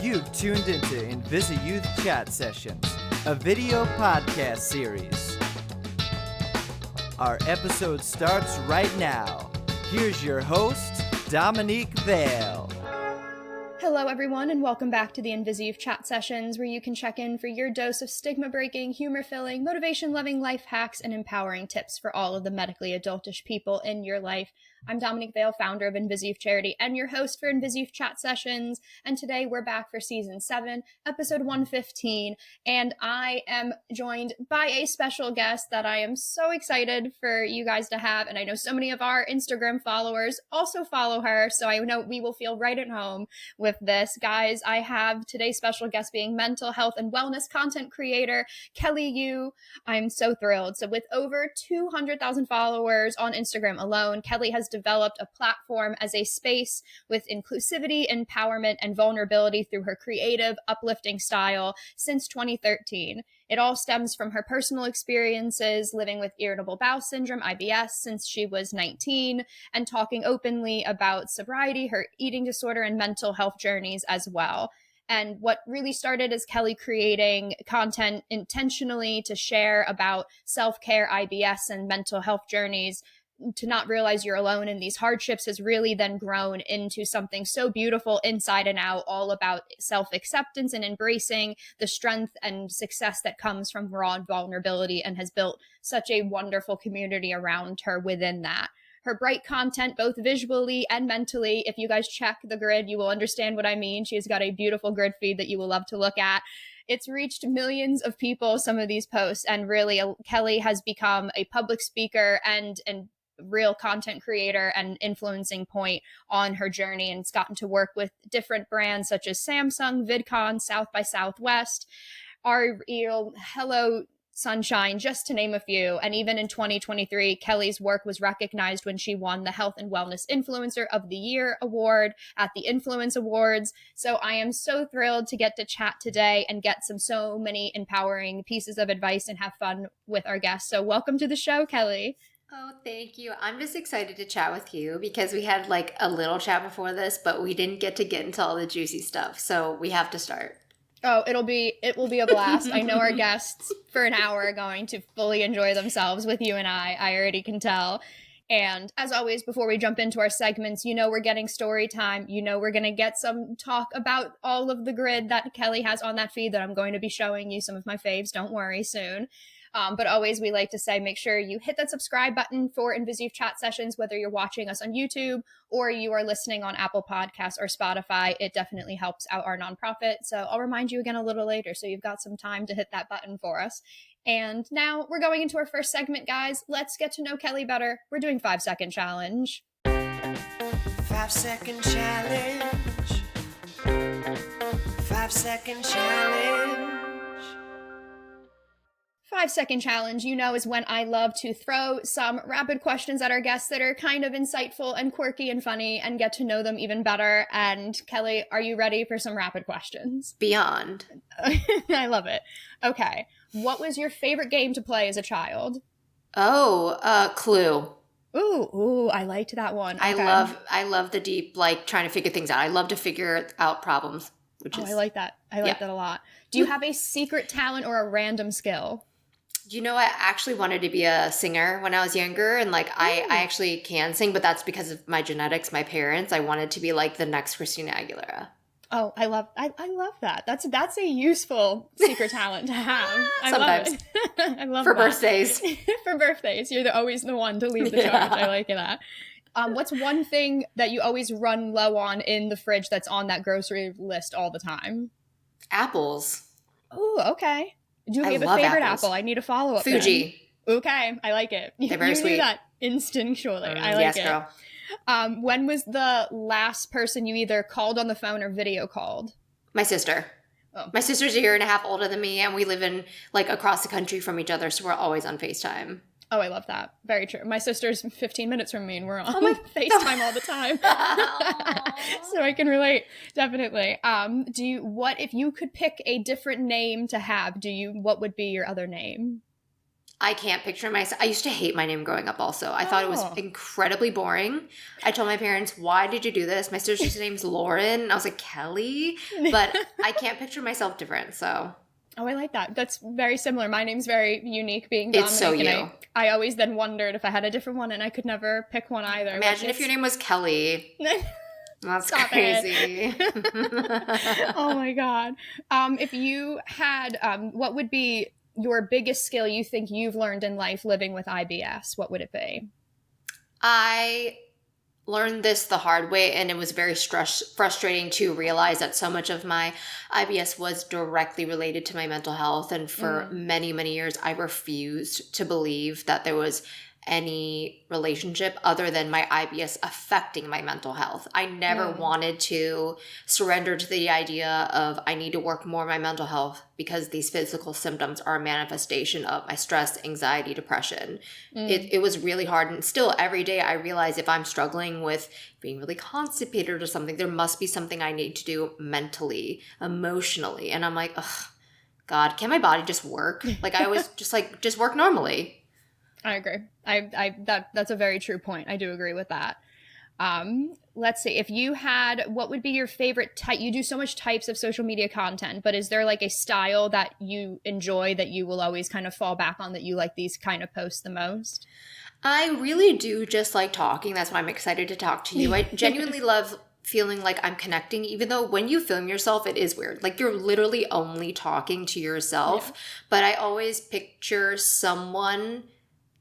You've tuned into InvisiYouth Chat Sessions, a video podcast series. Our episode starts right now. Here's your host, Dominique Vale. Hello everyone, and welcome back to the InvisiYouth Chat Sessions, where you can check in for your dose of stigma-breaking, humor-filling, motivation-loving life hacks and empowering tips for all of the medically adultish people in your life. I'm Dominique Vale, founder of InvisiYouth Charity, and your host for InvisiYouth Chat Sessions, and today we're back for Season 7, Episode 115, and I am joined by a special guest that I am so excited for you guys to have, and I know so many of our Instagram followers also follow her, so I know we will feel right at home with this. Guys, I have today's special guest being mental health and wellness content creator, Kelly Yu. I'm so thrilled. So with over 200,000 followers on Instagram alone, Kelly has developed a platform as a space with inclusivity, empowerment, and vulnerability through her creative, uplifting style since 2013. It all stems from her personal experiences living with irritable bowel syndrome, IBS, since she was 19, and talking openly about sobriety, her eating disorder, and mental health journeys as well. And what really started as Kelly creating content intentionally to share about self-care, IBS, and mental health journeys, to not realize you're alone in these hardships, has really then grown into something so beautiful inside and out, all about self-acceptance and embracing the strength and success that comes from raw vulnerability, and has built such a wonderful community around her within that. Her bright content, both visually and mentally, if you guys check the grid, you will understand what I mean. She's got a beautiful grid feed that you will love to look at. It's reached millions of people, some of these posts, and really Kelly has become a public speaker and real content creator and influencing point on her journey, and it's gotten to work with different brands such as Samsung, VidCon, South by Southwest, Aerie Real, Hello Sunshine, just to name a few. And even in 2023, Kelly's work was recognized when she won the Health and Wellness Influencer of the Year award at the Influence Awards. So I am so thrilled to get to chat today and get so many empowering pieces of advice and have fun with our guests. So welcome to the show, Kelly. Oh, thank you. I'm just excited to chat with you because we had like a little chat before this, but we didn't get into all the juicy stuff. So we have to start. Oh, it will be a blast. I know our guests for an hour are going to fully enjoy themselves with you and I already can tell. And as always, before we jump into our segments, we're getting story time. We're going to get some talk about all of the grid that Kelly has on that feed that I'm going to be showing you some of my faves. Don't worry, soon. But always, we like to say, make sure you hit that subscribe button for InvisiYouth Chat Sessions, whether you're watching us on YouTube or you are listening on Apple Podcasts or Spotify. It definitely helps out our nonprofit. So I'll remind you again a little later, so you've got some time to hit that button for us. And now we're going into our first segment, guys. Let's get to know Kelly better. We're doing 5-second challenge. 5-second challenge. 5-second challenge. 5-second challenge, is when I love to throw some rapid questions at our guests that are kind of insightful and quirky and funny and get to know them even better. And Kelly, are you ready for some rapid questions? Beyond. I love it. Okay. What was your favorite game to play as a child? Oh, Clue. Ooh, I liked that one. Okay. I love the deep, like, trying to figure things out. I love to figure out problems. I like that. I like that a lot. Do you have a secret talent or a random skill? I actually wanted to be a singer when I was younger, and I actually can sing, but that's because of my genetics, my parents. I wanted to be like the next Christina Aguilera. Oh, I love that. That's a useful secret talent to have. Sometimes. Love it. I love for that. birthdays. For birthdays, you're always the one to lead the charge. I like that. What's one thing that you always run low on in the fridge that's on that grocery list all the time? Apples. Oh, okay. Do you have a favorite apple? I need a follow-up. Fuji. Then. Okay, I like it. They're very sweet. You do that instinctually. I like it. Yes, girl. When was the last person you either called on the phone or video called? My sister. Oh. My sister's a year and a half older than me, and we live in across the country from each other, so we're always on FaceTime. Oh, I love that. Very true. My sister's 15 minutes from me, and we're on FaceTime all the time. So I can relate, definitely. What if you could pick a different name to have? What would be your other name? I can't picture myself. I used to hate my name growing up also. I thought it was incredibly boring. I told my parents, why did you do this? My sister's name's Lauren. I was like, Kelly? But I can't picture myself different, so. Oh, I like that. That's very similar. My name's very unique, being Dominique. It's so you. And I always then wondered if I had a different one, and I could never pick one either. Imagine if your name was Kelly. That's Stop crazy. Oh my God. If you had, what would be your biggest skill you think you've learned in life living with IBS? What would it be? I learned this the hard way, and it was very frustrating to realize that so much of my IBS was directly related to my mental health. And for many, many years, I refused to believe that there was any relationship other than my IBS affecting my mental health. I never wanted to surrender to the idea of I need to work more on my mental health because these physical symptoms are a manifestation of my stress, anxiety, depression. It was really hard. And still every day I realize if I'm struggling with being really constipated or something, there must be something I need to do mentally, emotionally. And I'm like, ugh, God, can my body just work? Like I always just work normally. I agree. That's a very true point. I do agree with that. Let's see. If you had, what would be your favorite type? You do so much types of social media content, but is there like a style that you enjoy that you will always kind of fall back on, that you like these kind of posts the most? I really do just like talking. That's why I'm excited to talk to you. I genuinely love feeling like I'm connecting, even though when you film yourself, it is weird. Like you're literally only talking to yourself. But I always picture someone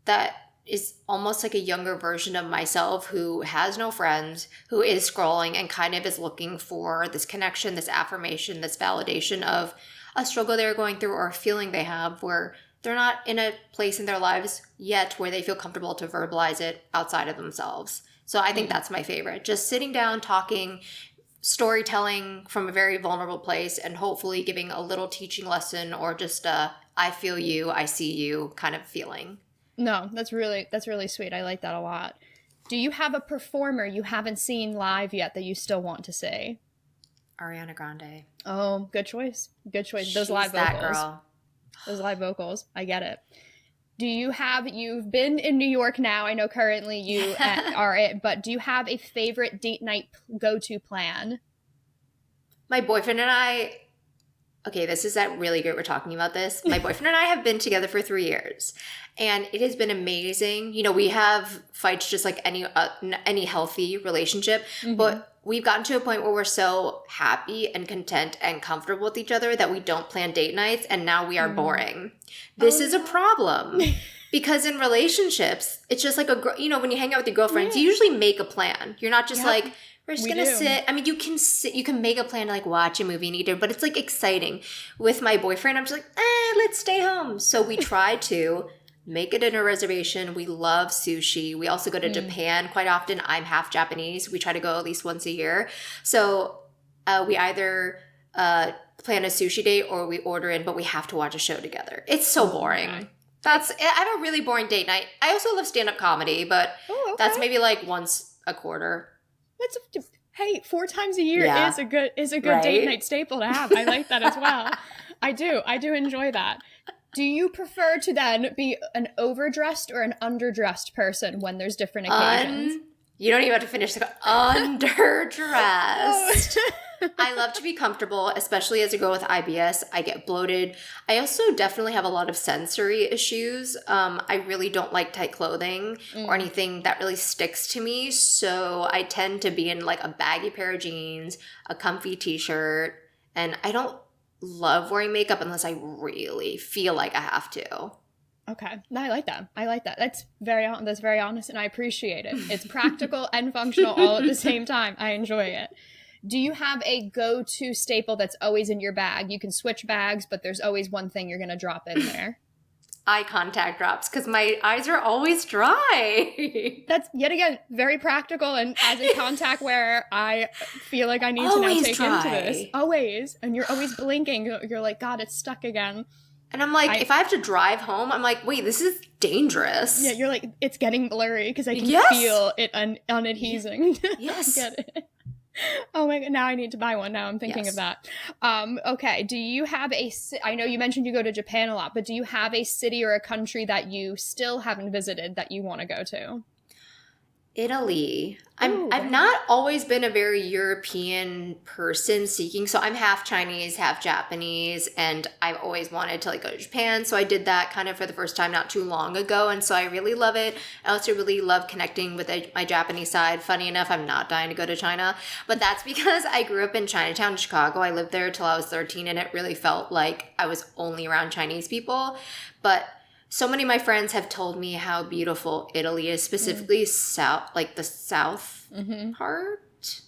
that is almost like a younger version of myself who has no friends, who is scrolling and kind of is looking for this connection, this affirmation, this validation of a struggle they're going through or a feeling they have where they're not in a place in their lives yet where they feel comfortable to verbalize it outside of themselves. So I think that's my favorite. Just sitting down, talking, storytelling from a very vulnerable place, and hopefully giving a little teaching lesson or just a I feel you, I see you kind of feeling. No, that's really sweet. I like that a lot. Do you have a performer you haven't seen live yet that you still want to see? Ariana Grande. Oh, good choice. Good choice. Those She's live that vocals. Girl. Those live vocals. I get it. You've been in New York now. I know currently you are it, but do you have a favorite date night go-to plan? My boyfriend and I, okay, this is that really great we're talking about this. My boyfriend and I have been together for 3 years, and it has been amazing. You know, we have fights just like any healthy relationship, but we've gotten to a point where we're so happy and content and comfortable with each other that we don't plan date nights, and now we are boring. This is a problem. Because in relationships, it's just like when you hang out with your girlfriends, you usually make a plan. You're not just like, we're just going to sit. I mean, you can make a plan to like watch a movie and eat it, but it's like exciting. With my boyfriend, I'm just like, let's stay home. So we try to make a dinner reservation. We love sushi. We also go to Japan quite often. I'm half Japanese. We try to go at least once a year. So we either plan a sushi date or we order in, but we have to watch a show together. It's so boring. Okay. I have a really boring date night. I also love stand-up comedy, but that's maybe like once a quarter. Hey, 4 times a year is a good right? Date night staple to have. I like that as well. I do enjoy that. Do you prefer to then be an overdressed or an underdressed person when there's different occasions? You don't even have to finish the underdressed. I love to be comfortable, especially as a girl with IBS. I get bloated. I also definitely have a lot of sensory issues. I really don't like tight clothing or anything that really sticks to me. So I tend to be in like a baggy pair of jeans, a comfy t-shirt, and I don't love wearing makeup unless I really feel like I have to. Okay. No, I like that. That's very honest, and I appreciate it. It's practical and functional all at the same time. I enjoy it. Do you have a go-to staple that's always in your bag? You can switch bags, but there's always one thing you're going to drop in there. Eye contact drops, because my eyes are always dry. That's, yet again, very practical, and as a contact wearer, I feel like I need to now take into this. Always. And you're always blinking. You're like, God, it's stuck again. And I'm like, if I have to drive home, I'm like, wait, this is dangerous. Yeah, you're like, it's getting blurry because I can feel it unadhesing. Yes. I get it. Oh my God, now I need to buy one. Now I'm thinking Yes. of that. Okay, do you have I know you mentioned you go to Japan a lot, but do you have a city or a country that you still haven't visited that you want to go to? Italy. Ooh, I've very not always been a very European person seeking. So I'm half Chinese, half Japanese, and I've always wanted to like go to Japan. So I did that kind of for the first time not too long ago, and so I really love it. I also really love connecting with my Japanese side. Funny enough, I'm not dying to go to China, but that's because I grew up in Chinatown, Chicago. I lived there till I was 13, and it really felt like I was only around Chinese people. But so many of my friends have told me how beautiful Italy is, specifically south, like the south part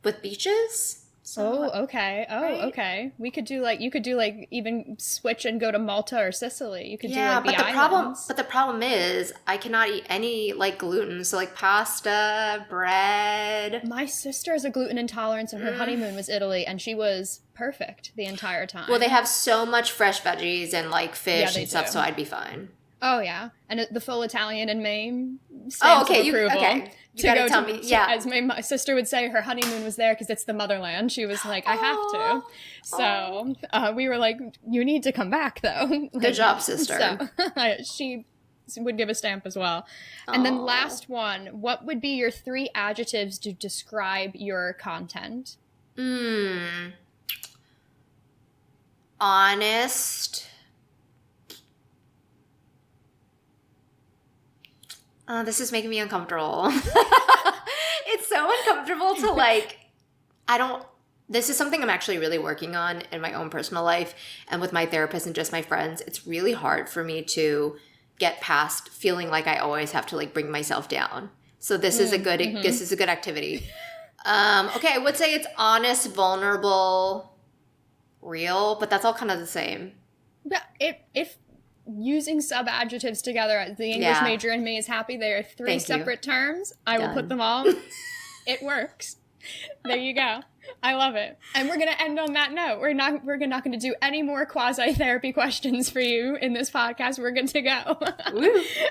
with beaches. So, okay. right? Okay. We could do like, you could do like even switch and go to Malta or Sicily. You could do like the but islands. the problem is I cannot eat any like gluten, so like pasta, bread. My sister has a gluten intolerance and her honeymoon was Italy and she was perfect the entire time. Well, they have so much fresh veggies and like fish and stuff, do. so I'd be fine. Oh yeah, and the full Italian in me stamps of approval. You gotta tell me. Yeah, as my sister would say, her honeymoon was there because it's the motherland. She was like, I have to. So we were like, you need to come back though. Good job, sister. So she would give a stamp as well. And then last one, what would be your 3 adjectives to describe your content? Honest. This is making me uncomfortable. It's so uncomfortable to like, this is something I'm actually really working on in my own personal life and with my therapist and just my friends. It's really hard for me to get past feeling like I always have to like bring myself down. So this is a good, this is a good activity. Okay, I would say it's honest, vulnerable, real, but that's all kind of the same. Yeah, if using sub-adjectives together, the English major in me is happy. There are 3 separate terms. I will put them all. It works. There you go. I love it. And we're going to end on that note. We're not going to do any more quasi-therapy questions for you in this podcast. We're good to go.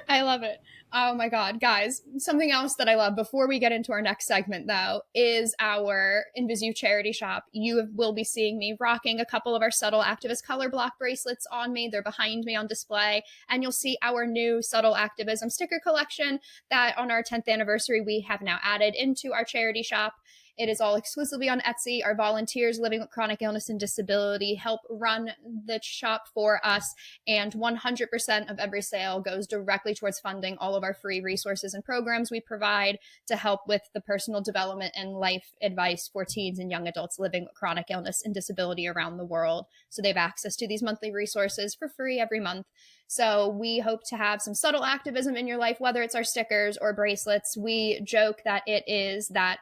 I love it. Oh my God, guys, something else that I love before we get into our next segment though, is our InvisiYouth charity shop. You will be seeing me rocking a couple of our Subtle Activist color block bracelets on me. They're behind me on display, and you'll see our new Subtle Activism sticker collection that on our 10th anniversary, we have now added into our charity shop. It is all exclusively on Etsy. Our volunteers living with chronic illness and disability help run the shop for us, and 100% of every sale goes directly towards funding all of our free resources and programs we provide to help with the personal development and life advice for teens and young adults living with chronic illness and disability around the world. So they have access to these monthly resources for free every month. So we hope to have some subtle activism in your life, whether it's our stickers or bracelets. We joke that it is that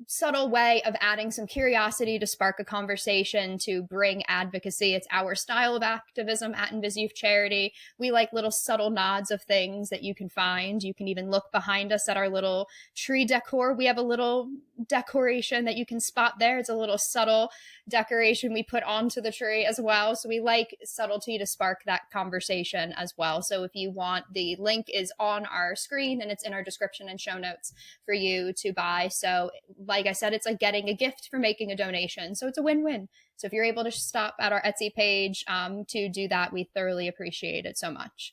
subtle way of adding some curiosity to spark a conversation, to bring advocacy. It's our style of activism at InvisiYouth Charity. We like little subtle nods of things that you can find. You can even look behind us at our little tree decor. We have a little decoration that you can spot there. It's a little subtle decoration we put onto the tree as well. So we like subtlety to spark that conversation as well. So if you want, the link is on our screen and it's in our description and show notes for you to buy. So like I said, it's like getting a gift for making a donation. So it's a win-win. So if you're able to stop at our Etsy page to do that, we thoroughly appreciate it so much.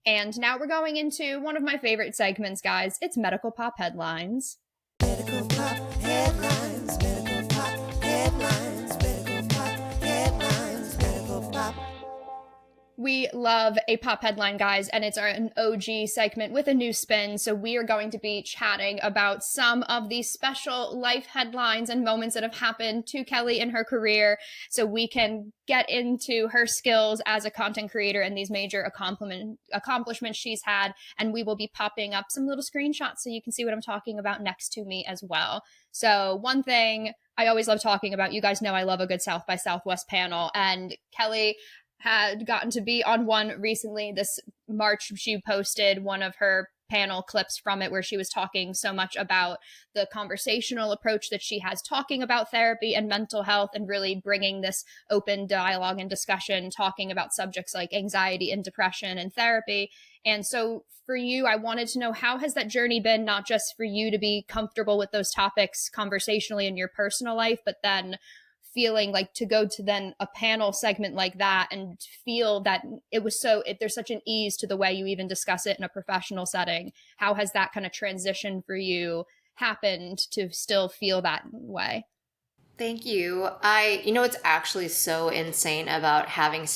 And now we're going into one of my favorite segments, guys. It's Medical Pop Headlines. Medical Pop Headlines, Medical Pop Headlines, Medical Pop Headlines, Medical Pop. We love a pop headline, guys, and it's an OG segment with a new spin. So we are going to be chatting about some of these special life headlines and moments that have happened to Kelly in her career, so we can get into her skills as a content creator and these major accomplishments she's had. And we will be popping up some little screenshots so you can see what I'm talking about next to me as well. So one thing I always love talking about, you guys know I love a good South by Southwest panel, and Kelly had gotten to be on one recently. This March, she posted one of her panel clips from it where she was talking so much about the conversational approach that she has talking about therapy and mental health, and really bringing this open dialogue and discussion, talking about subjects like anxiety and depression and therapy. And so for you, I wanted to know, how has that journey been, not just for you to be comfortable with those topics conversationally in your personal life, but then feeling like to go to then a panel segment like that and feel that there's such an ease to the way you even discuss it in a professional setting. How has that kind of transition for you happened to still feel that way? Thank you. It's actually so insane about having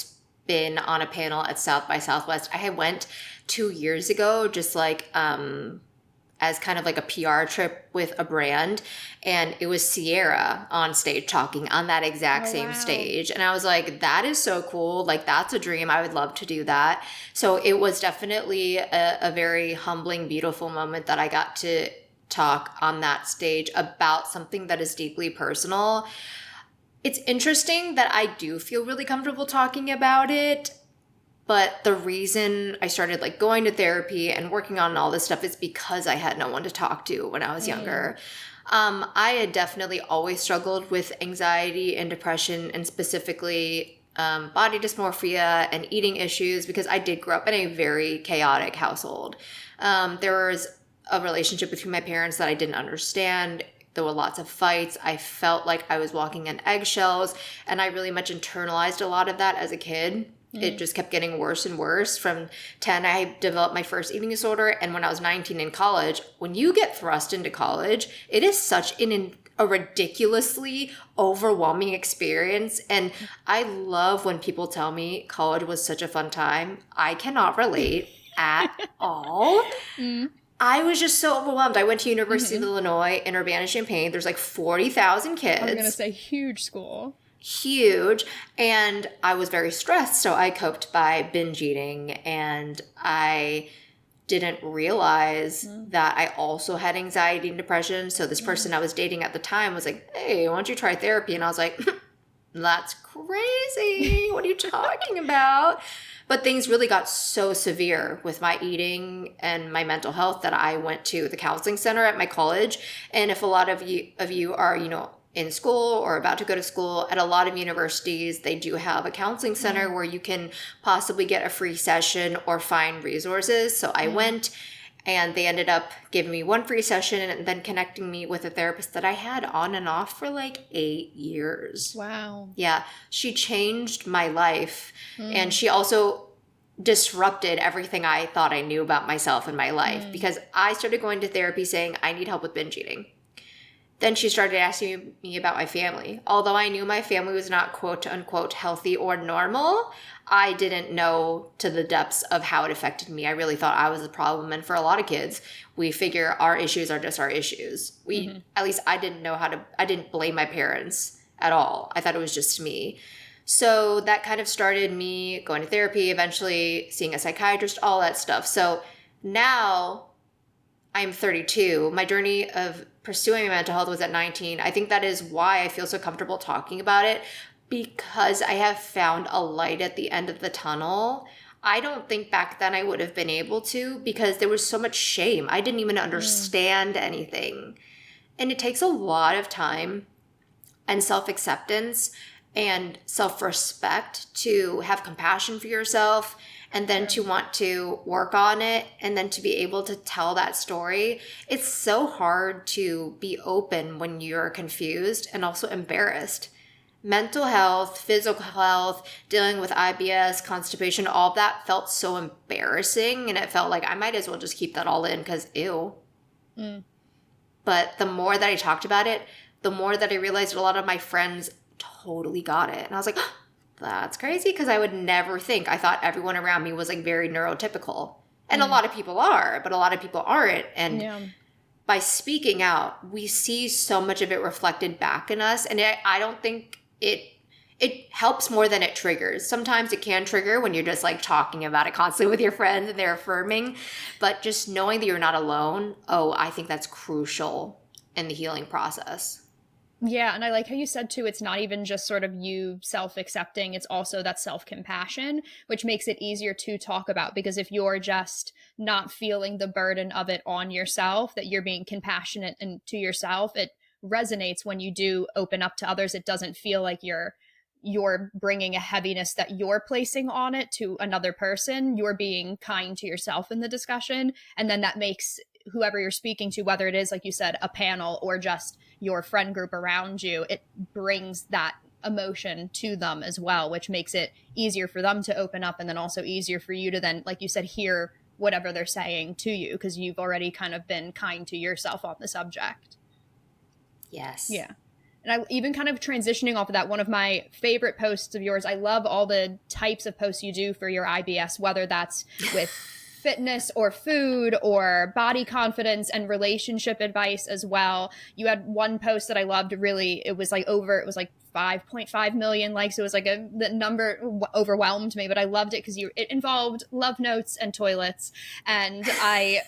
been on a panel at South by Southwest. I went 2 years ago, just like, as kind of like a PR trip with a brand. And it was Sierra on stage talking on that exact same stage. And I was like, that is so cool. Like, that's a dream. I would love to do that. So it was definitely a very humbling, beautiful moment that I got to talk on that stage about something that is deeply personal. It's interesting that I do feel really comfortable talking about it. But the reason I started like going to therapy and working on all this stuff is because I had no one to talk to when I was younger. I had definitely always struggled with anxiety and depression, and specifically body dysmorphia and eating issues, because I did grow up in a very chaotic household. There was a relationship between my parents that I didn't understand. There were lots of fights. I felt like I was walking on eggshells, and I really much internalized a lot of that as a kid. It just kept getting worse and worse. From 10, I developed my first eating disorder. And when I was 19 in college, when you get thrust into college, it is such a ridiculously overwhelming experience. And I love when people tell me college was such a fun time. I cannot relate at all. I was just so overwhelmed. I went to University of Illinois in Urbana-Champaign. There's like 40,000 kids. I was going to say huge school. Huge. And I was very stressed. So I coped by binge eating, and I didn't realize that I also had anxiety and depression. So this person I was dating at the time was like, hey, why don't you try therapy? And I was like, that's crazy. What are you talking about? But things really got so severe with my eating and my mental health that I went to the counseling center at my college. And if a lot of you are, in school or about to go to school, at a lot of universities, they do have a counseling center where you can possibly get a free session or find resources. So I went, and they ended up giving me one free session and then connecting me with a therapist that I had on and off for like 8 years. Wow. Yeah. She changed my life. And she also disrupted everything I thought I knew about myself and my life, because I started going to therapy saying I need help with binge eating. Then she started asking me about my family. Although I knew my family was not quote unquote healthy or normal, I didn't know to the depths of how it affected me. I really thought I was the problem. And for a lot of kids, we figure our issues are just our issues. At least I didn't know I didn't blame my parents at all. I thought it was just me. So that kind of started me going to therapy, eventually seeing a psychiatrist, all that stuff. So now I'm 32. My journey of pursuing mental health was at 19. I think that is why I feel so comfortable talking about it, because I have found a light at the end of the tunnel. I don't think back then I would have been able to, because there was so much shame. I didn't even understand anything. And it takes a lot of time and self-acceptance and self-respect to have compassion for yourself, and then to want to work on it, and then to be able to tell that story. It's so hard to be open when you're confused and also embarrassed. Mental health, physical health, dealing with IBS, constipation, all of that felt so embarrassing, and it felt like I might as well just keep that all in because ew. But the more that I talked about it, the more that I realized a lot of my friends totally got it. And I was like, that's crazy, because I would never think. I thought everyone around me was like very neurotypical. And a lot of people are, but a lot of people aren't. And by speaking out, we see so much of it reflected back in us. And I don't think it helps more than it triggers. Sometimes it can trigger when you're just like talking about it constantly with your friends and they're affirming. But just knowing that you're not alone, I think that's crucial in the healing process. Yeah, and I like how you said, too, it's not even just sort of you self-accepting, it's also that self-compassion, which makes it easier to talk about, because if you're just not feeling the burden of it on yourself, that you're being compassionate and to yourself, it resonates when you do open up to others. It doesn't feel like you're you're bringing a heaviness that you're placing on it to another person. You're being kind to yourself in the discussion. And then that makes whoever you're speaking to, whether it is, like you said, a panel or just your friend group around you, it brings that emotion to them as well, which makes it easier for them to open up, and then also easier for you to then, like you said, hear whatever they're saying to you, because you've already kind of been kind to yourself on the subject. Yes. Yeah. And I even kind of transitioning off of that, one of my favorite posts of yours, I love all the types of posts you do for your IBS, whether that's with fitness or food or body confidence and relationship advice as well. You had one post that I loved, really, it was like 5.5 million likes. It was like the number overwhelmed me, but I loved it because it involved love notes and toilets. And I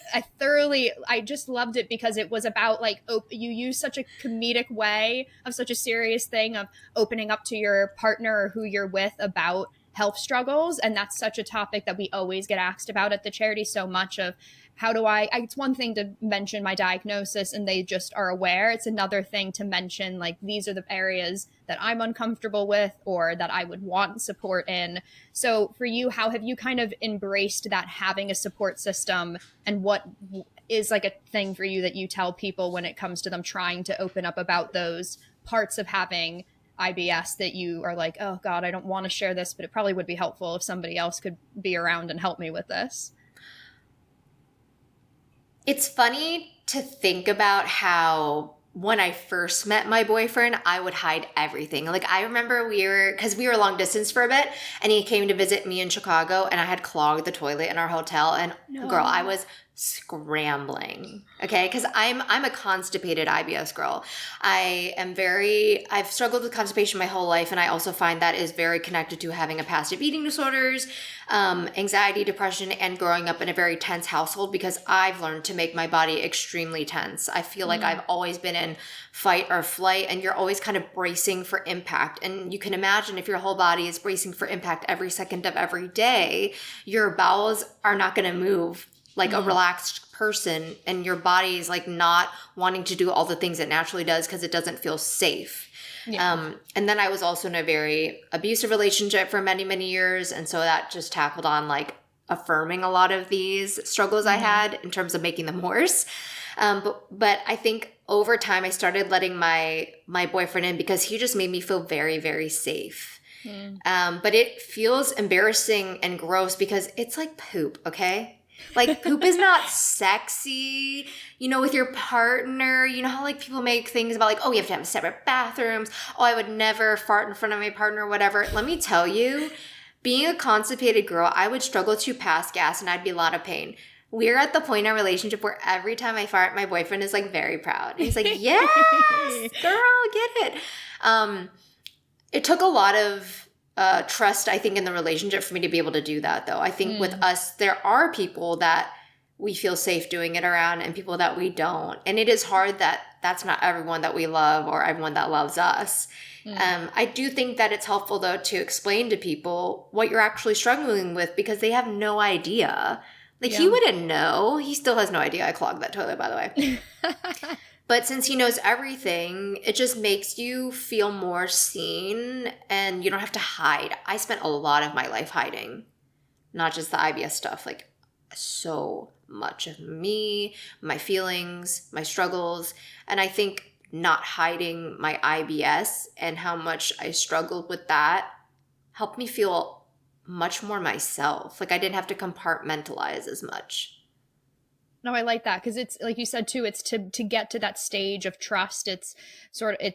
just loved it because it was about like, you use such a comedic way of such a serious thing of opening up to your partner or who you're with about health struggles. And that's such a topic that we always get asked about at the charity so much of how do it's one thing to mention my diagnosis and they just are aware. It's another thing to mention, like, these are the areas that I'm uncomfortable with or that I would want support in. So for you, how have you kind of embraced that, having a support system, and what is like a thing for you that you tell people when it comes to them trying to open up about those parts of having IBS that you are like, oh God, I don't want to share this, but it probably would be helpful if somebody else could be around and help me with this? It's funny to think about how when I first met my boyfriend, I would hide everything. Like, I remember because we were long distance for a bit, and he came to visit me in Chicago, and I had clogged the toilet in our hotel, and girl, I was scrambling, okay? Because I'm a constipated IBS girl. I've struggled with constipation my whole life, and I also find that is very connected to having a past of eating disorders, anxiety, depression, and growing up in a very tense household, because I've learned to make my body extremely tense. I feel like I've always been in fight or flight, and you're always kind of bracing for impact. And you can imagine if your whole body is bracing for impact every second of every day, your bowels are not going to move like a relaxed person, and your body is like not wanting to do all the things it naturally does because it doesn't feel safe. Yeah. And then I was also in a very abusive relationship for many, many years. And so that just tackled on like affirming a lot of these struggles I had in terms of making them worse. But I think over time I started letting my boyfriend in because he just made me feel very, very safe. But it feels embarrassing and gross because it's like poop, okay? Like, poop is not sexy, with your partner. You know how like people make things about like, oh, you have to have separate bathrooms. Oh, I would never fart in front of my partner or whatever. Let me tell you, being a constipated girl, I would struggle to pass gas and I'd be in a lot of pain. We're at the point in our relationship where every time I fart, my boyfriend is like very proud. He's like, yes, girl, get it. It took a lot of trust, I think, in the relationship for me to be able to do that, though. I think with us, there are people that we feel safe doing it around and people that we don't. And it is hard that that's not everyone that we love or everyone that loves us. I do think that it's helpful, though, to explain to people what you're actually struggling with because they have no idea. Like, he wouldn't know. He still has no idea I clogged that toilet, by the way. But since he knows everything, it just makes you feel more seen and you don't have to hide. I spent a lot of my life hiding, not just the IBS stuff, like so much of me, my feelings, my struggles. And I think not hiding my IBS and how much I struggled with that helped me feel much more myself. Like, I didn't have to compartmentalize as much. No, I like that because it's like you said too. It's to get to that stage of trust. It's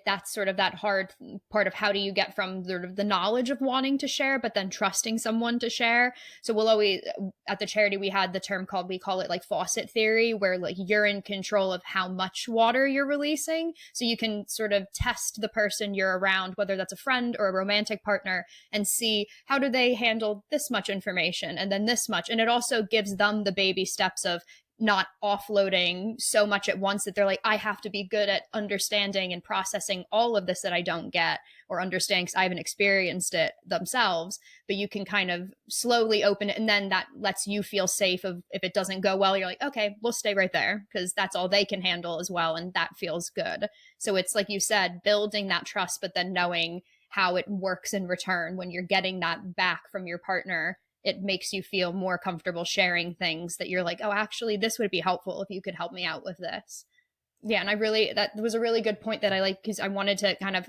that's sort of that hard part of how do you get from the knowledge of wanting to share, but then trusting someone to share. So we'll always at the charity we had the term we call it like faucet theory, where like you're in control of how much water you're releasing. So you can sort of test the person you're around, whether that's a friend or a romantic partner, and see how do they handle this much information and then this much, and it also gives them the baby steps of not offloading so much at once that they're like, I have to be good at understanding and processing all of this that I don't get or understand because I haven't experienced it themselves. But you can kind of slowly open it, and then that lets you feel safe of if it doesn't go well, you're like, okay, we'll stay right there because that's all they can handle as well. And that feels good. So it's like you said, building that trust, but then knowing how it works in return when you're getting that back from your partner. It makes you feel more comfortable sharing things that you're like, oh, actually, this would be helpful if you could help me out with this. Yeah, and that was a really good point that I like, because I wanted to kind of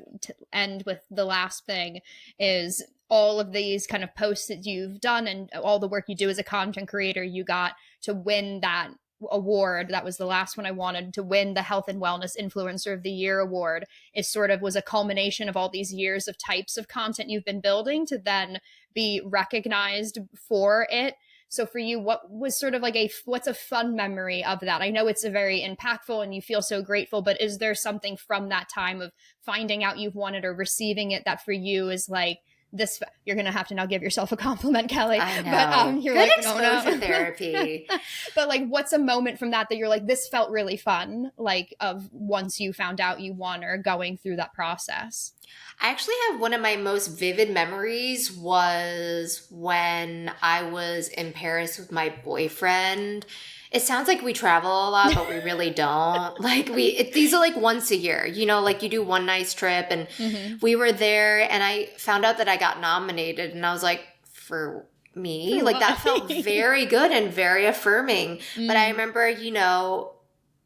end with the last thing is all of these kind of posts that you've done and all the work you do as a content creator. You got to win that award. That was the last one I wanted to win, the Health and Wellness Influencer of the Year award. It sort of was a culmination of all these years of types of content you've been building to then be recognized for it. So for you, what was sort of like what's a fun memory of that? I know it's a very impactful and you feel so grateful, but is there something from that time of finding out you've won it or receiving it that for you is like, this, you're going to have to now give yourself a compliment, Kelly. I know. But you're good like, exposure no. therapy. But like, what's a moment from that you're like, this felt really fun, like of once you found out you won or going through that process? I actually have one of my most vivid memories was when I was in Paris with my boyfriend. It sounds like we travel a lot, but we really don't. Like these are like once a year, you know, like you do one nice trip and we were there and I found out that I got nominated and I was like, for me, For like what? that felt very good and very affirming. But I remember, you know,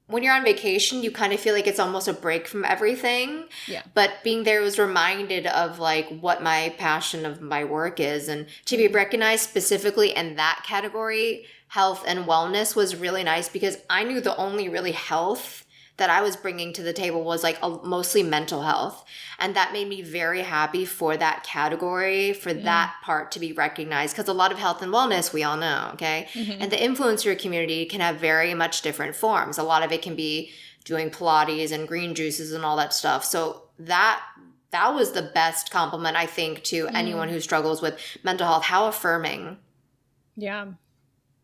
when you're on vacation, you kind of feel like it's almost a break from everything. Yeah. But being there was reminded of like what my passion of my work is. And to be recognized specifically in that category, health and wellness, was really nice because I knew the only really health that I was bringing to the table was like mostly mental health. And that made me very happy for that category, for that part to be recognized. Because a lot of health and wellness, we all know, okay? And the influencer community can have very much different forms. A lot of it can be doing Pilates and green juices and all that stuff. So that was the best compliment, I think, to anyone who struggles with mental health. How affirming. Yeah.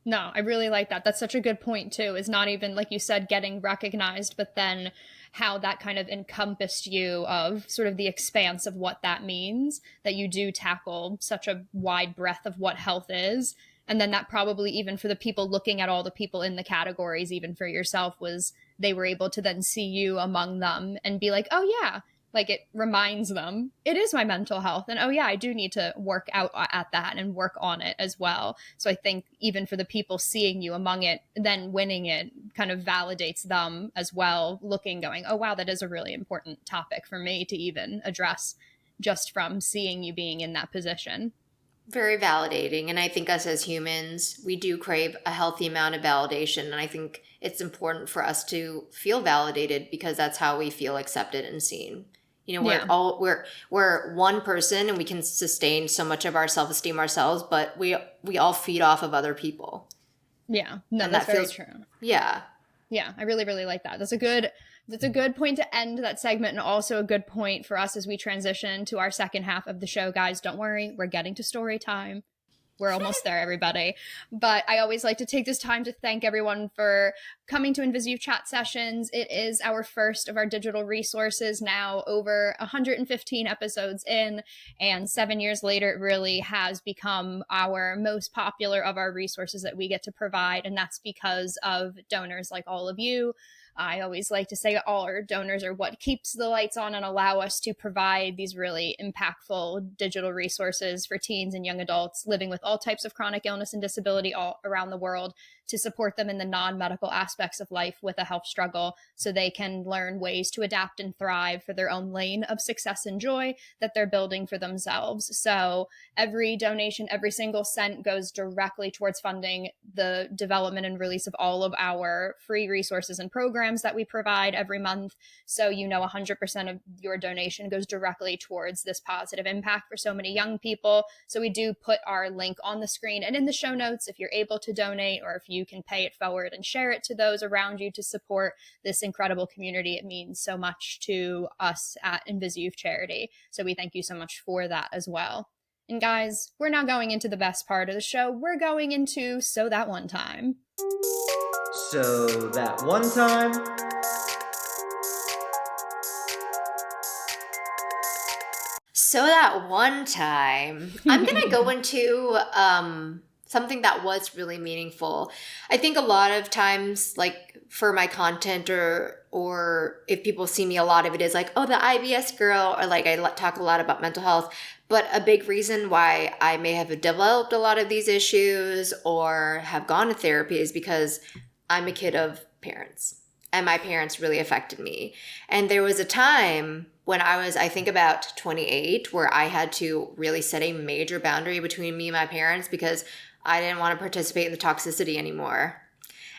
No, I really like that. That's such a good point too, is not even, like you said, getting recognized, but then how that kind of encompassed you of sort of the expanse of what that means, that you do tackle such a wide breadth of what health is. And then that probably even for the people looking at all the people in the categories, even for yourself, was they were able to then see you among them and be like, oh yeah, like it reminds them it is my mental health. And oh yeah, I do need to work out at that and work on it as well. So I think even for the people seeing you among it, then winning it kind of validates them as well, looking, going, oh wow, that is a really important topic for me to even address just from seeing you being in that position. Very validating. And I think us as humans, we do crave a healthy amount of validation. And I think it's important for us to feel validated because that's how we feel accepted and seen. You know, we're one person and we can sustain so much of our self-esteem ourselves, but we all feed off of other people. Yeah, no, and that's that very feels, true. Yeah. Yeah, I really, really like that. That's a good point to end that segment, and also a good point for us as we transition to our second half of the show. Guys, don't worry, we're getting to story time. We're almost there, everybody. But I always like to take this time to thank everyone for coming to InvisiYouth Chat Sessions. It is our first of our digital resources now, over 115 episodes in, and 7 years later, it really has become our most popular of our resources that we get to provide, and that's because of donors like all of you. I always like to say all our donors are what keeps the lights on and allow us to provide these really impactful digital resources for teens and young adults living with all types of chronic illness and disability all around the world, to support them in the non-medical aspects of life with a health struggle so they can learn ways to adapt and thrive for their own lane of success and joy that they're building for themselves. So every donation, every single cent goes directly towards funding the development and release of all of our free resources and programs that we provide every month. So 100% of your donation goes directly towards this positive impact for so many young people. So we do put our link on the screen and in the show notes if you're able to donate, or if you can pay it forward and share it to those around you to support this incredible community. It means so much to us at InvisiYouth Charity. So we thank you so much for that as well. And guys, we're now going into the best part of the show. We're going into So That One Time. So that one time. So that one time, I'm going to go into something that was really meaningful. I think a lot of times, like for my content or if people see me, a lot of it is like, oh, the IBS girl, or like I talk a lot about mental health. But a big reason why I may have developed a lot of these issues or have gone to therapy is because I'm a kid of parents, and my parents really affected me. And there was a time when I think about 28, where I had to really set a major boundary between me and my parents because I didn't want to participate in the toxicity anymore.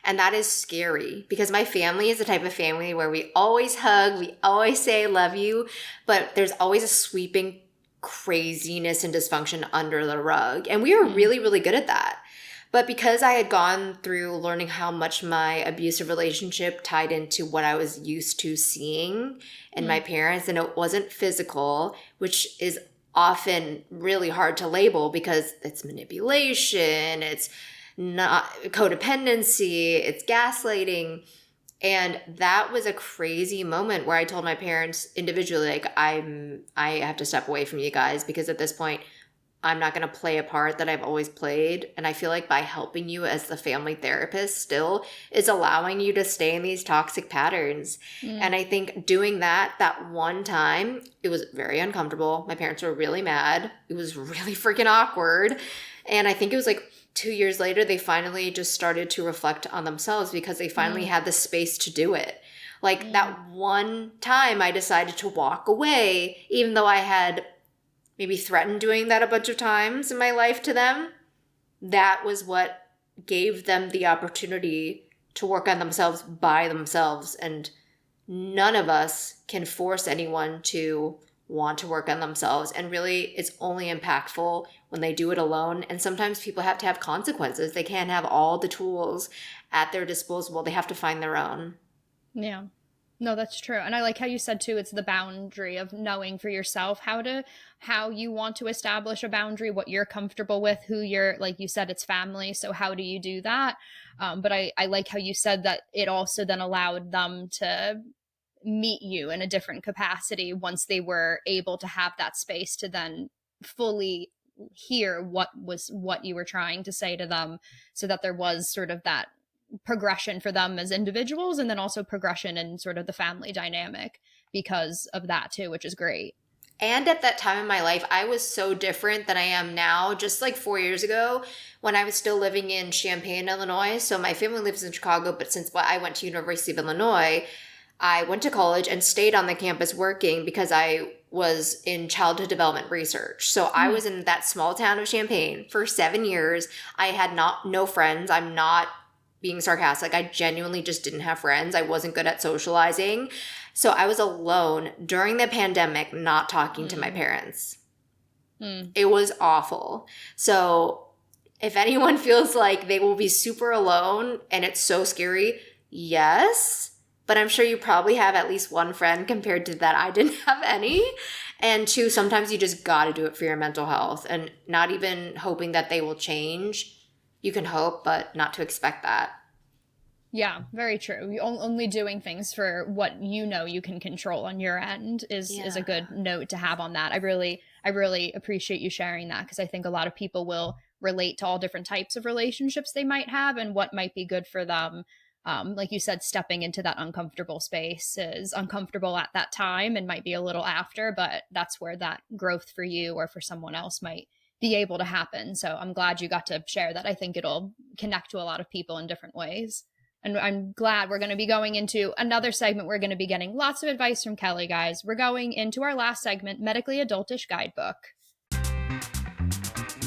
And that is scary because my family is the type of family where we always hug, we always say, I love you, but there's always a sweeping craziness and dysfunction under the rug. And we were really, really good at that. But because I had gone through learning how much my abusive relationship tied into what I was used to seeing in my parents, and it wasn't physical, which is often really hard to label because it's manipulation, it's not codependency, it's gaslighting. And that was a crazy moment where I told my parents individually, like, I have to step away from you guys because at this point, I'm not going to play a part that I've always played. And I feel like by helping you as the family therapist still is allowing you to stay in these toxic patterns. And I think doing that one time, it was very uncomfortable. My parents were really mad. It was really freaking awkward. And I think it was like 2 years later, they finally just started to reflect on themselves because they finally had the space to do it. Like that one time I decided to walk away, even though I had maybe threatened doing that a bunch of times in my life to them, that was what gave them the opportunity to work on themselves by themselves. And none of us can force anyone to want to work on themselves. And really, it's only impactful when they do it alone. And sometimes people have to have consequences. They can't have all the tools at their disposal. They have to find their own. Yeah. No, that's true. And I like how you said too, it's the boundary of knowing for yourself how you want to establish a boundary, what you're comfortable with, who you're, like you said, it's family. So how do you do that? But I like how you said that it also then allowed them to meet you in a different capacity once they were able to have that space to then fully hear what you were trying to say to them, so that there was sort of that progression for them as individuals and then also progression in sort of the family dynamic because of that too, which is great. And at that time in my life, I was so different than I am now. Just like 4 years ago when I was still living in Champaign, Illinois. So my family lives in Chicago, but since I went to University of Illinois, I went to college and stayed on the campus working because I was in childhood development research. So I was in that small town of Champaign for 7 years. I had no friends. I'm not being sarcastic. I genuinely just didn't have friends. I wasn't good at socializing. So I was alone during the pandemic, not talking to my parents. It was awful. So if anyone feels like they will be super alone and it's so scary, yes. But I'm sure you probably have at least one friend compared to that I didn't have any. And two, sometimes you just got to do it for your mental health and not even hoping that they will change. You can hope, but not to expect that. Yeah, very true. You only doing things for what you know you can control on your end is a good note to have on that. I really appreciate you sharing that because I think a lot of people will relate to all different types of relationships they might have and what might be good for them. Like you said, stepping into that uncomfortable space is uncomfortable at that time and might be a little after, but that's where that growth for you or for someone else might be able to happen. So I'm glad you got to share that. I think it'll connect to a lot of people in different ways. And I'm glad we're going to be going into another segment. We're going to be getting lots of advice from Kelly, guys. We're going into our last segment, Medically Adultish Guidebook.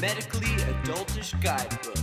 Medically Adultish Guidebook.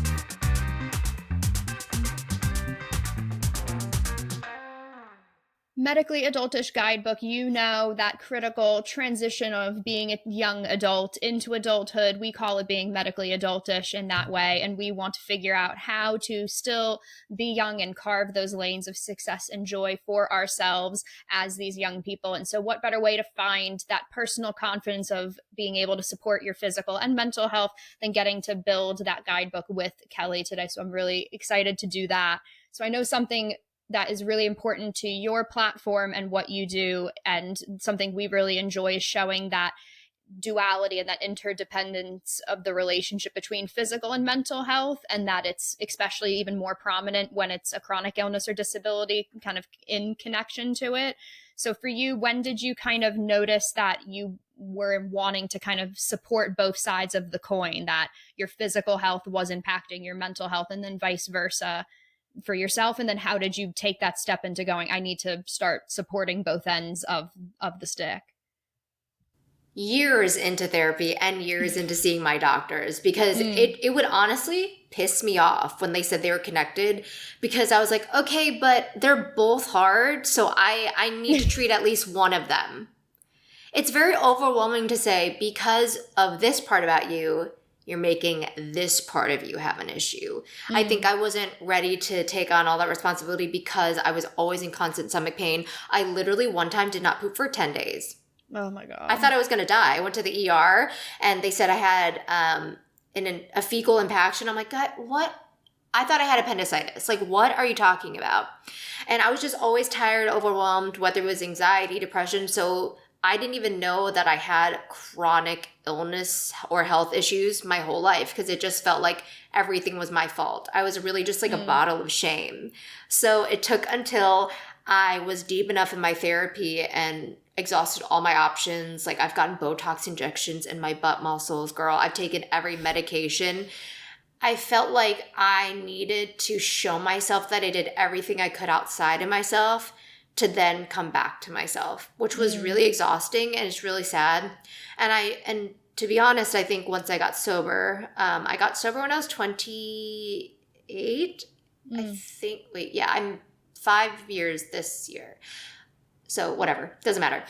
Medically Adultish Guidebook, you know, that critical transition of being a young adult into adulthood. We call it being medically adultish in that way. And we want to figure out how to still be young and carve those lanes of success and joy for ourselves as these young people. And so what better way to find that personal confidence of being able to support your physical and mental health than getting to build that guidebook with Kelly today. So I'm really excited to do that. So I know something that is really important to your platform and what you do, and something we really enjoy is showing that duality and that interdependence of the relationship between physical and mental health, and that it's especially even more prominent when it's a chronic illness or disability kind of in connection to it. So for you, when did you kind of notice that you were wanting to kind of support both sides of the coin, that your physical health was impacting your mental health and then vice versa for yourself? And then how did you take that step into going, I need to start supporting both ends of the stick? Years into therapy and years into seeing my doctors, because it would honestly piss me off when they said they were connected, because I was like, okay, but they're both hard, so I need to treat at least one of them. It's very overwhelming to say, because of this part about you, you're making this part of you have an issue. I think I wasn't ready to take on all that responsibility because I was always in constant stomach pain. I literally one time did not poop for 10 days. Oh my God. I thought I was going to die. I went to the ER and they said I had a fecal impaction. I'm like, God, what? I thought I had appendicitis. Like, what are you talking about? And I was just always tired, overwhelmed, whether it was anxiety, depression. So I didn't even know that I had chronic illness or health issues my whole life, because it just felt like everything was my fault. I was really just like a bottle of shame. So it took until I was deep enough in my therapy and exhausted all my options. Like, I've gotten Botox injections in my butt muscles, girl. I've taken every medication. I felt like I needed to show myself that I did everything I could outside of myself to then come back to myself, which was really exhausting, and it's really sad. And to be honest, I think once I got sober, I got sober when I was 28. I think, I'm 5 years this year. So whatever, doesn't matter.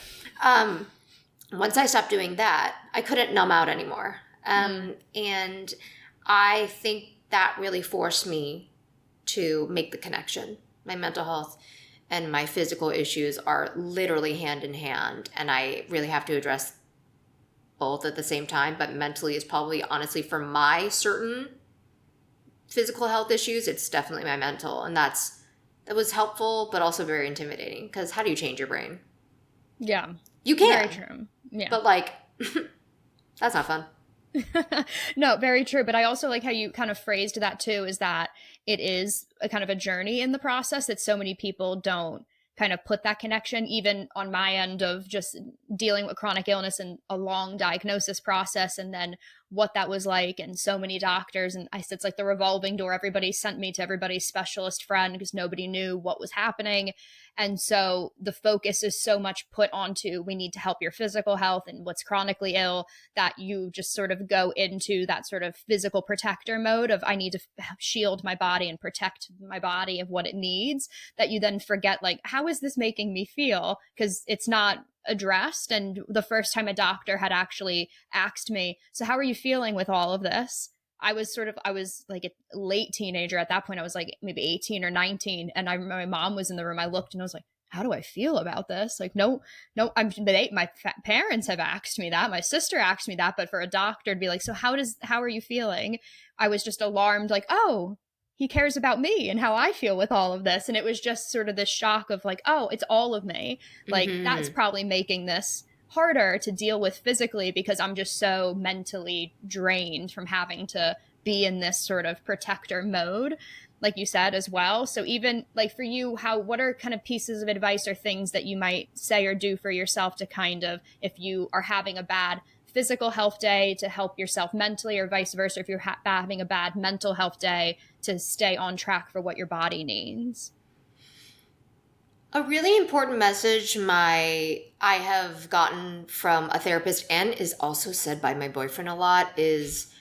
Once I stopped doing that, I couldn't numb out anymore. And I think that really forced me to make the connection. My mental health and my physical issues are literally hand in hand, and I really have to address both at the same time. But mentally is probably, honestly, for my certain physical health issues, it's definitely my mental. And that was helpful, but also very intimidating, because how do you change your brain? Yeah. You can. Very true. Yeah. But like, that's not fun. No, very true. But I also like how you kind of phrased that too, is that it is a kind of a journey in the process, that so many people don't kind of put that connection, even on my end of just dealing with chronic illness and a long diagnosis process, and then what that was like, and so many doctors. And I said, it's like the revolving door. Everybody sent me to everybody's specialist friend because nobody knew what was happening. And so the focus is so much put onto, we need to help your physical health and what's chronically ill, that you just sort of go into that sort of physical protector mode of, I need to shield my body and protect my body of what it needs, that you then forget, like, how is this making me feel? Because it's not addressed. And the first time a doctor had actually asked me, so how are you feeling with all of this? I was like a late teenager at that point. I was like maybe 18 or 19. And I remember my mom was in the room. I looked and I was like, how do I feel about this? Like, no, my parents have asked me that. My sister asked me that. But for a doctor to be like, so how are you feeling? I was just alarmed, like, oh, he cares about me and how I feel with all of this. And it was just sort of this shock of like, oh, it's all of me. Like, that's probably making this harder to deal with physically, because I'm just so mentally drained from having to be in this sort of protector mode, like you said as well. So even like for you, what are kind of pieces of advice or things that you might say or do for yourself to kind of, if you are having a bad physical health day, to help yourself mentally, or vice versa, if you're having a bad mental health day, to stay on track for what your body needs? A really important message I have gotten from a therapist, and is also said by my boyfriend a lot, is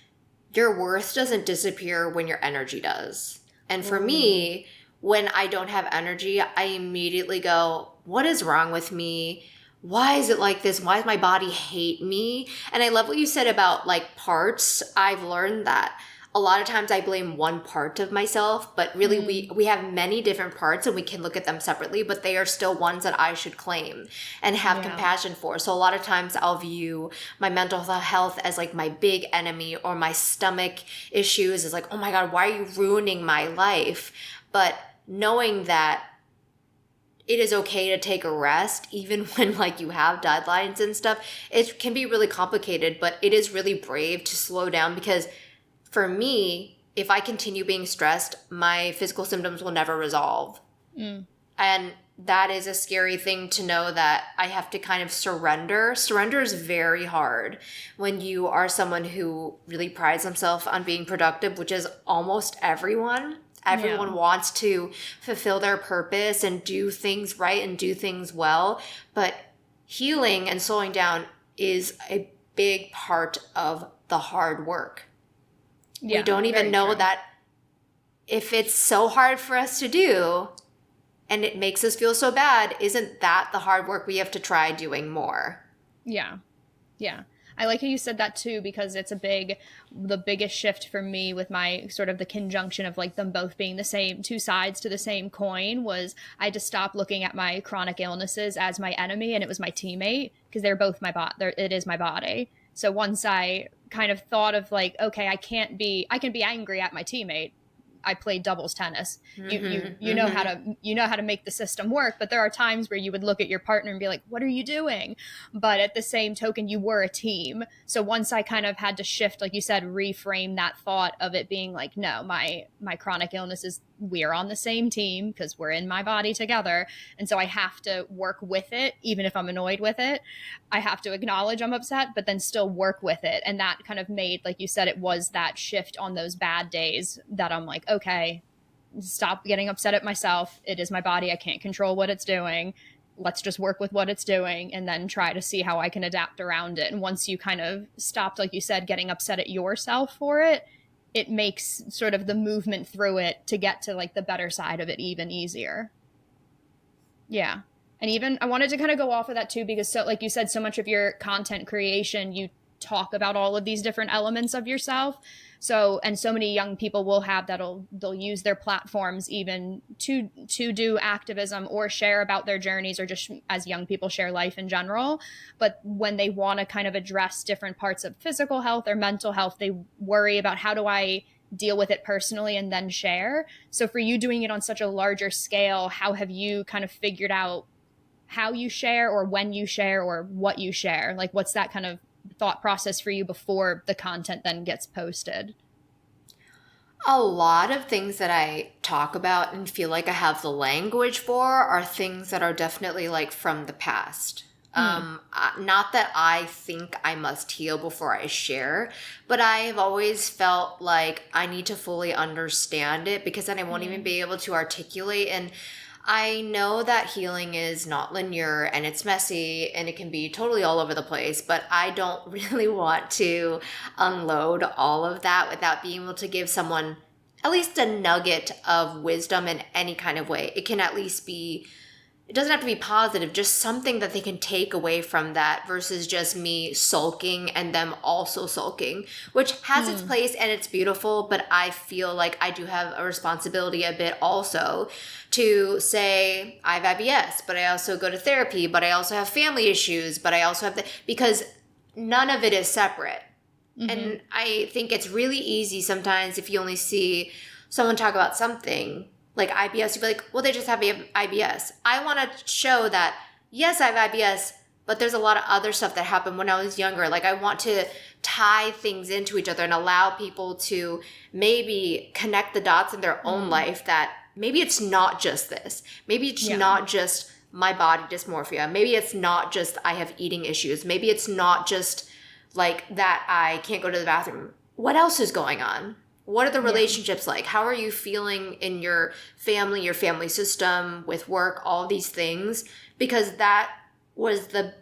your worth doesn't disappear when your energy does. And for me, when I don't have energy, I immediately go, what is wrong with me? Why is it like this? Why does my body hate me? And I love what you said about like parts. I've learned that a lot of times I blame one part of myself, but really we have many different parts, and we can look at them separately, but they are still ones that I should claim and have compassion for. So a lot of times I'll view my mental health as like my big enemy, or my stomach issues as like, oh my God, why are you ruining my life? But knowing that it is okay to take a rest, even when like you have deadlines and stuff. It can be really complicated, but it is really brave to slow down, because for me, if I continue being stressed, my physical symptoms will never resolve. And that is a scary thing to know, that I have to kind of surrender. Surrender is very hard when you are someone who really prides themselves on being productive, which is almost everyone. Everyone wants to fulfill their purpose and do things right and do things well. But healing and slowing down is a big part of the hard work. We don't even know that if it's so hard for us to do and it makes us feel so bad, isn't that the hard work we have to try doing more? Yeah. I like how you said that too, because it's the biggest shift for me with my sort of the conjunction of like them both being the same, two sides to the same coin, was I had to stop looking at my chronic illnesses as my enemy and it was my teammate, because they're both my it is my body. So once I kind of thought of like, okay, I can be angry at my teammate. I played doubles tennis. You know how to make the system work, but there are times where you would look at your partner and be like, what are you doing? But at the same token, you were a team. So once I kind of had to shift, like you said, reframe that thought of it being like, no, my chronic illness is, we're on the same team because we're in my body together. And so I have to work with it, even if I'm annoyed with it. I have to acknowledge I'm upset, but then still work with it. And that kind of made, like you said, it was that shift on those bad days that I'm like, okay, stop getting upset at myself. It is my body. I can't control what it's doing. Let's just work with what it's doing and then try to see how I can adapt around it. And once you kind of stopped, like you said, getting upset at yourself for it, it makes sort of the movement through it to get to like the better side of it even easier. Yeah. And even I wanted to kind of go off of that too, because so like you said, so much of your content creation, you talk about all of these different elements of yourself. So, and so many young people will have they'll use their platforms even to do activism or share about their journeys, or just as young people share life in general. But when they want to kind of address different parts of physical health or mental health, they worry about how do I deal with it personally and then share. So for you doing it on such a larger scale, how have you kind of figured out how you share or when you share or what you share? Like what's that kind of thought process for you before the content then gets posted? A lot of things that I talk about and feel like I have the language for are things that are definitely like from the past. Not that I think I must heal before I share, but I have always felt like I need to fully understand it, because then I won't even be able to articulate. And I know that healing is not linear and it's messy and it can be totally all over the place, but I don't really want to unload all of that without being able to give someone at least a nugget of wisdom in any kind of way. It can at least be, it doesn't have to be positive, just something that they can take away from that, versus just me sulking and them also sulking, which has its place and it's beautiful. But I feel like I do have a responsibility a bit also to say I have IBS, but I also go to therapy, but I also have family issues, but I also have because none of it is separate. And I think it's really easy sometimes if you only see someone talk about something like IBS, you'd be like, well, they just have IBS. I want to show that, yes, I have IBS, but there's a lot of other stuff that happened when I was younger. Like I want to tie things into each other and allow people to maybe connect the dots in their own life, that maybe it's not just this. Maybe it's not just my body dysmorphia. Maybe it's not just I have eating issues. Maybe it's not just like that I can't go to the bathroom. What else is going on? What are the relationships like? How are you feeling in your family system, with work, all these things? Because that was the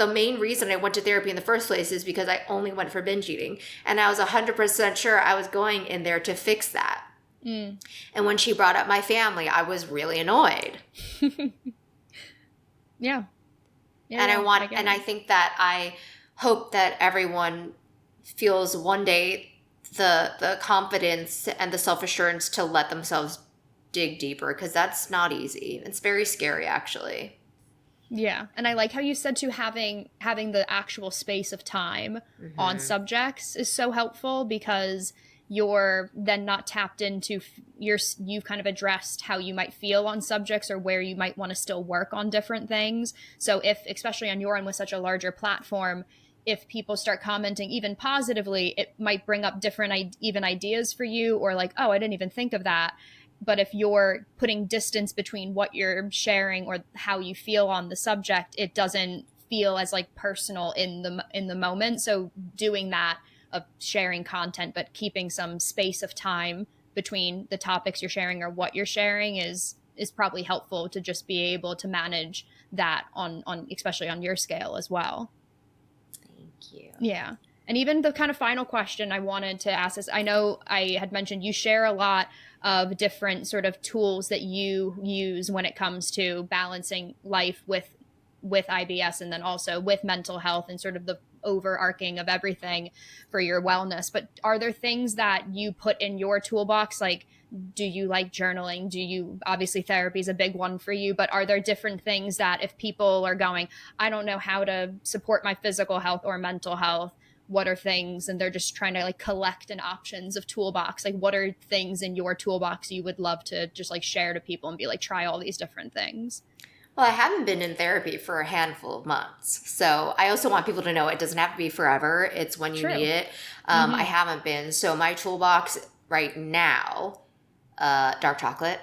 main reason I went to therapy in the first place, is because I only went for binge eating. And I was 100% sure I was going in there to fix that. And when she brought up my family, I was really annoyed. And I think that I hope that everyone feels one day the confidence and the self-assurance to let themselves dig deeper, because that's not easy. It's very scary, actually. Yeah. And I like how you said too, having the actual space of time on subjects is so helpful, because you're then not tapped into you've kind of addressed how you might feel on subjects or where you might want to still work on different things. So if, especially on your end with such a larger platform, if people start commenting even positively, it might bring up different even ideas for you, or like, oh, I didn't even think of that. But if you're putting distance between what you're sharing or how you feel on the subject, it doesn't feel as like personal in the moment. So doing that of sharing content, but keeping some space of time between the topics you're sharing or what you're sharing is probably helpful to just be able to manage that on especially on your scale as well. Thank you. Yeah. And even the kind of final question I wanted to ask is, I know I had mentioned you share a lot of different sort of tools that you use when it comes to balancing life with IBS and then also with mental health and sort of the overarching of everything for your wellness. But are there things that you put in your toolbox? Like, do you like journaling? Obviously therapy is a big one for you, but are there different things that if people are going, I don't know how to support my physical health or mental health, what are things, and they're just trying to like collect an options of toolbox, like what are things in your toolbox you would love to just like share to people and be like, try all these different things? Well, I haven't been in therapy for a handful of months. So I also want people to know it doesn't have to be forever. It's when you need it. I haven't been. So my toolbox right now, dark chocolate,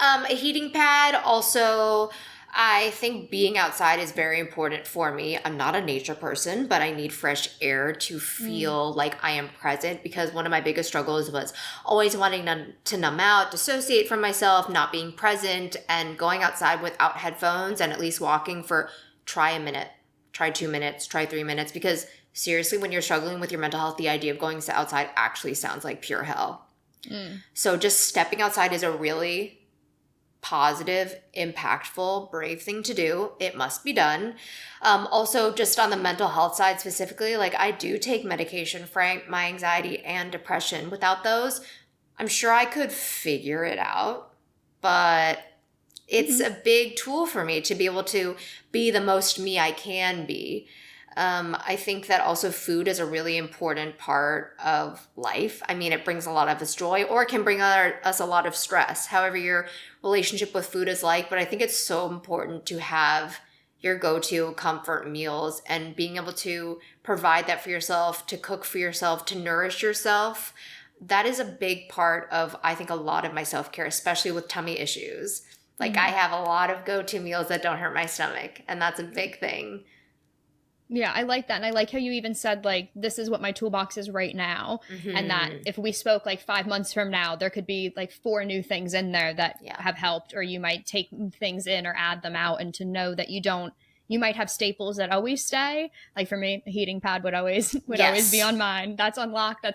a heating pad. Also, I think being outside is very important for me. I'm not a nature person, but I need fresh air to feel like I am present, because one of my biggest struggles was always wanting to numb out, dissociate from myself, not being present, and going outside without headphones and at least walking for try a minute, try 2 minutes, try 3 minutes. Because seriously, when you're struggling with your mental health, the idea of going outside actually sounds like pure hell. So just stepping outside is a really positive, impactful, brave thing to do. It must be done. Also, just on the mental health side specifically, like I do take medication for my anxiety and depression. Without those, I'm sure I could figure it out, but it's a big tool for me to be able to be the most me I can be. I think that also food is a really important part of life. I mean, it brings a lot of us joy, or it can bring us a lot of stress, however your relationship with food is like. But I think it's so important to have your go-to comfort meals and being able to provide that for yourself, to cook for yourself, to nourish yourself. That is a big part of, I think, a lot of my self-care, especially with tummy issues. Like I have a lot of go-to meals that don't hurt my stomach, and that's a big thing. Yeah, I like that. And I like how you even said, like, this is what my toolbox is right now. And that if we spoke like 5 months from now, there could be like 4 new things in there that have helped, or you might take things in or add them out. And to know that you might have staples that always stay. Like for me, a heating pad would always be on mine. That's unlocked.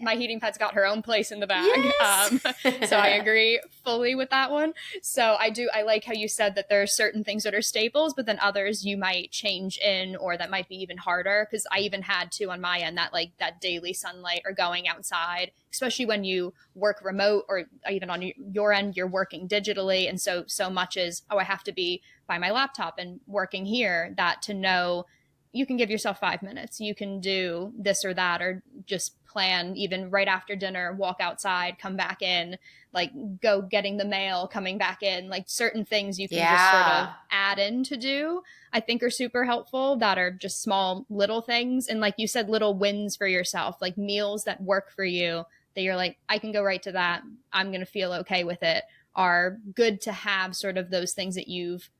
My heating pad's got her own place in the bag. Yes. So I agree fully with that one. So I like how you said that there are certain things that are staples, but then others you might change in, or that might be even harder. Cause I even had to on my end that like that daily sunlight or going outside, especially when you work remote, or even on your end, you're working digitally. And so much is, I have to be by my laptop and working here, that to know you can give yourself 5 minutes. You can do this or that, or just plan even right after dinner, walk outside, come back in, like go getting the mail, coming back in, like certain things you can just sort of add in to do, I think are super helpful, that are just small little things. And like you said, little wins for yourself, like meals that work for you, that you're like, I can go right to that, I'm going to feel okay with it, are good to have. Sort of those things that you've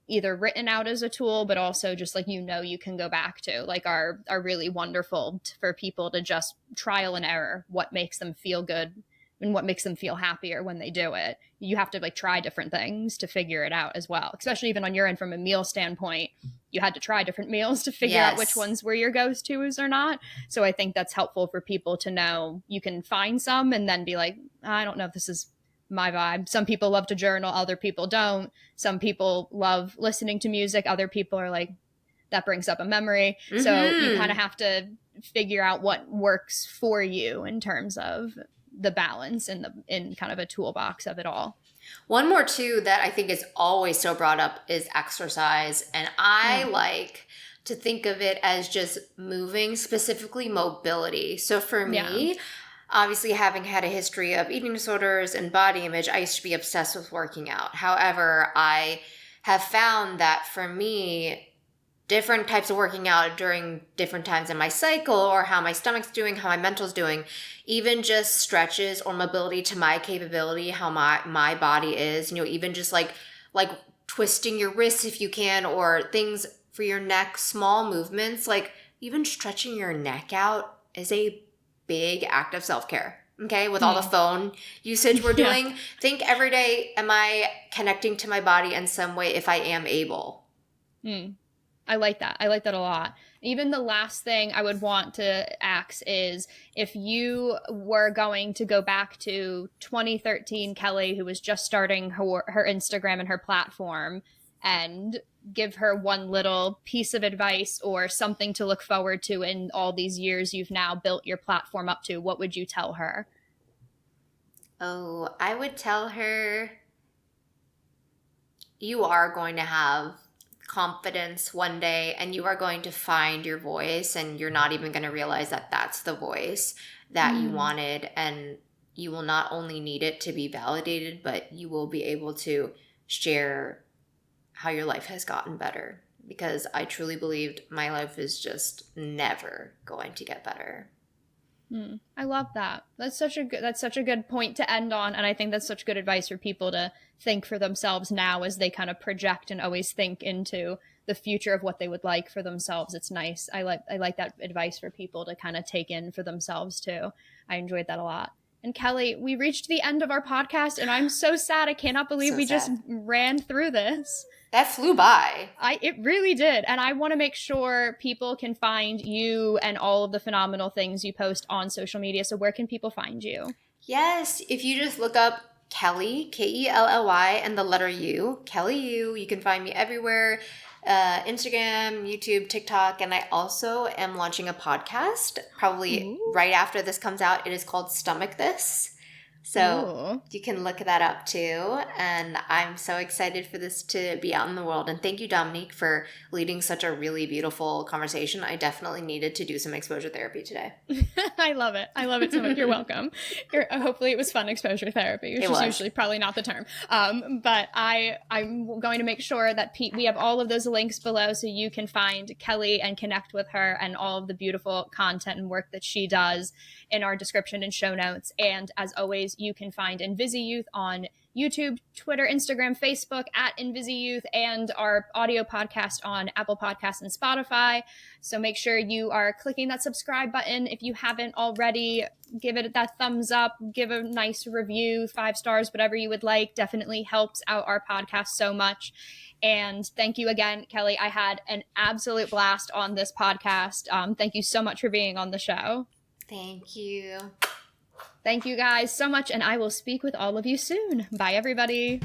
either written out as a tool, but also just like, you can go back to, like are really wonderful for people to just trial and error what makes them feel good and what makes them feel happier when they do it. You have to like try different things to figure it out as well, especially even on your end from a meal standpoint. You had to try different meals to figure out which ones were your go-tos or not. So I think that's helpful for people to know. You can find some and then be like, I don't know if this is my vibe. Some people love to journal, other people don't. Some people love listening to music, other people are like, that brings up a memory. So you kind of have to figure out what works for you in terms of the balance and in kind of a toolbox of it all. One more too that I think is always so brought up is exercise. And I like to think of it as just moving, specifically mobility. So for me, obviously having had a history of eating disorders and body image, I used to be obsessed with working out. However, I have found that for me, different types of working out during different times in my cycle, or how my stomach's doing, how my mental's doing, even just stretches or mobility to my capability, how my body is, even just like twisting your wrists if you can, or things for your neck, small movements, like even stretching your neck out is a big act of self-care. Okay, with all the phone usage we're doing, think every day, am I connecting to my body in some way if I am able? I like that. I like that a lot. Even the last thing I would want to ask is, if you were going to go back to 2013 Kelly, who was just starting her Instagram and her platform, and give her one little piece of advice or something to look forward to in all these years you've now built your platform up to, what would you tell her? Oh, I would tell her, you are going to have confidence one day, and you are going to find your voice, and you're not even going to realize that that's the voice that you wanted, and you will not only need it to be validated, but you will be able to share how your life has gotten better, because I truly believed my life is just never going to get better. I love that. That's such a good point to end on, and I think that's such good advice for people to think for themselves now as they kind of project and always think into the future of what they would like for themselves. It's nice. I like that advice for people to kind of take in for themselves too. I enjoyed that a lot. And Kelly, we reached the end of our podcast, and I'm so sad. I cannot believe we just ran through this. That flew by. It really did. And I want to make sure people can find you and all of the phenomenal things you post on social media. So where can people find you? Yes, if you just look up Kelly, Kelly, and the letter U, Kelly U, you can find me everywhere. Instagram, YouTube, TikTok, and I also am launching a podcast probably right after this comes out. It is called Stomach This. So you can look that up too. And I'm so excited for this to be out in the world. And thank you, Dominique, for leading such a really beautiful conversation. I definitely needed to do some exposure therapy today. I love it. I love it so much. You're welcome. Hopefully it was fun exposure therapy, which is usually probably not the term. But I'm going to make sure that we have all of those links below, so you can find Kelly and connect with her and all of the beautiful content and work that she does in our description and show notes. And as always, you can find InvisiYouth on YouTube, Twitter, Instagram, Facebook at InvisiYouth, and our audio podcast on Apple Podcasts and Spotify. So make sure you are clicking that subscribe button if you haven't already. Give it that thumbs up, give a nice review, 5 stars, whatever you would like. Definitely helps out our podcast so much. And thank you again, Kelly. I had an absolute blast on this podcast. Thank you so much for being on the show. Thank you. Thank you guys so much, and I will speak with all of you soon. Bye, everybody.